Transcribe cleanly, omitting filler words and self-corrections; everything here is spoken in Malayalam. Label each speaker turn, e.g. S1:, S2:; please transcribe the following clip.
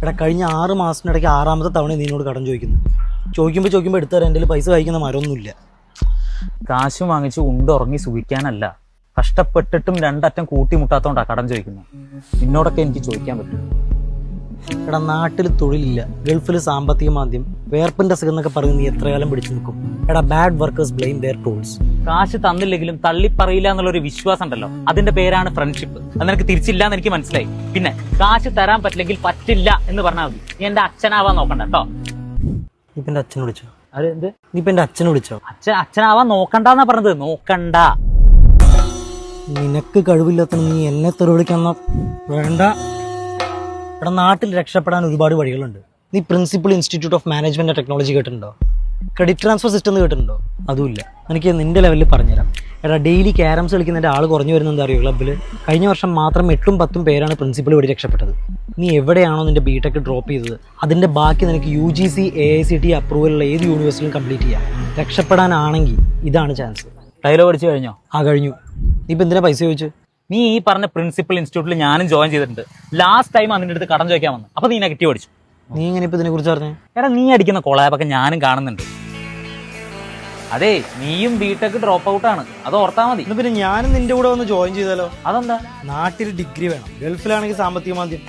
S1: എടാ കഴിഞ്ഞ 6 മാസത്തിനിടയ്ക്ക് 6ാമത്തെ തവണ നീനോട് കടം ചോദിക്കുമ്പോൾ എടുത്തരാൻ എൻ്റെ പൈസ കഴിക്കുന്ന മരമൊന്നുമില്ല.
S2: കാശ് വാങ്ങിച്ച് ഉണ്ടുറങ്ങി സുഖിക്കാനല്ല, കഷ്ടപ്പെട്ടിട്ടും രണ്ടറ്റം കൂട്ടിമുട്ടാത്തോണ്ടാ കടം ചോദിക്കുന്നത്. നിന്നോടൊക്കെ എനിക്ക് ചോദിക്കാൻ പറ്റും.
S1: എടാ നാട്ടിൽ തൊഴിലില്ല, ഗൾഫിൽ സാമ്പത്തിക മാന്ദ്യം, വേർപ്പിന്റെ അസുഖം എന്നൊക്കെ പറഞ്ഞ് നീ എത്ര കാലം പിടിച്ചു നിൽക്കും? എടാ bad workers blame their tools.
S2: കാശ് തന്നില്ലെങ്കിലും തള്ളിപ്പറയില്ല എന്നുള്ളൊരു വിശ്വാസം ഉണ്ടല്ലോ, അതിന്റെ പേരാണ് ഫ്രണ്ട്ഷിപ്പ്. അത് നിനക്ക് തിരിച്ചില്ല എന്ന് എനിക്ക് മനസ്സിലായി. പിന്നെ കാശ് തരാൻ പറ്റില്ലെങ്കിൽ പറ്റില്ല എന്ന് പറഞ്ഞാൽ മതി. നീ എന്റെ അച്ഛനാവാൻ നോക്കണ്ട കേട്ടോ.
S1: നീ ഇപ്പൊ എന്റെ അച്ഛനെ വിളിച്ചോ?
S2: അത് എന്ത്?
S1: നീ ഇപ്പൊ എന്റെ അച്ഛനെ വിളിച്ചോ?
S2: അച്ഛനാവാൻ നോക്കണ്ടെന്നാ പറഞ്ഞത്. നോക്കണ്ട.
S1: നിനക്ക് കഴിവില്ലാത്ത നീ എന്നെ തെറി വിളിക്കുന്ന വേണ്ട. എടാ നാട്ടിൽ രക്ഷപ്പെടാൻ ഒരുപാട് വഴികളുണ്ട്. നീ principal institute of management and technology കേട്ടിട്ടുണ്ടോ? ക്രെഡിറ്റ് ട്രാൻസ്ഫർ സിസ്റ്റം കേട്ടിട്ടുണ്ടോ? അതുമില്ല. എനിക്ക് നിന്റെ ലെവലിൽ പറഞ്ഞുതരാം. എടാ ഡെയിലി ക്യാരംസ് കളിക്കുന്നതിന്റെ ആൾ കുറഞ്ഞു വരുന്നത് എന്താ അറിയോ? ക്ലബ്ബിൽ കഴിഞ്ഞ വർഷം മാത്രം 8ഉം 10ഉം പേരാണ് പ്രിൻസിപ്പൽ വഴി രക്ഷപ്പെട്ടത്. നീ എവിടെയാണോ നിന്റെ ബിടെക് ഡ്രോപ്പ് ചെയ്തത് അതിന്റെ ബാക്കി നിനക്ക് UGC AICTE അപ്രൂവലുള്ള ഏത് യൂണിവേഴ്സിറ്റിയിലും കംപ്ലീറ്റ് ചെയ്യാം. രക്ഷപ്പെടാനാണെങ്കിൽ ഇതാണ് ചാൻസ്.
S2: ഡയലോഗ് അടിച്ചു കഴിഞ്ഞോ?
S1: കഴിഞ്ഞു. നീ ഇപ്പൊ എന്തിനാ പൈസ ചോദിച്ചു?
S2: നീ ഈ പറഞ്ഞ പ്രിൻസിപ്പൽ ഇൻസ്റ്റിറ്റ്യൂട്ടിൽ ഞാനും ജോയിൻ ചെയ്തിട്ടുണ്ട്. ലാസ്റ്റ് ടൈം അതിന്റെ അടുത്ത് കടം ചോദിക്കാൻ വന്നു. അപ്പൊ നീ നെഗറ്റീവ് അടിച്ചു.
S1: നീ എങ്ങനെ ഇപ്പൊ ഇതിനെ കുറിച്ച് പറഞ്ഞേ?
S2: എടാ നീ അടിക്കുന്ന കൊളാബൊക്കെ ഞാനും കാണുന്നുണ്ട്. അതെ, നീയും ബിടെക് ഡ്രോപ്പ് ഔട്ട് ആണ്, അത് ഓർത്താ മതി.
S1: പിന്നെ ഞാനും നിന്റെ കൂടെ വന്ന് ജോയിൻ ചെയ്താലോ?
S2: അതെന്താ?
S1: നാട്ടിൽ ഡിഗ്രി വേണം, ഗൾഫിലാണെങ്കിൽ സാമ്പത്തിക മാന്ദ്യം.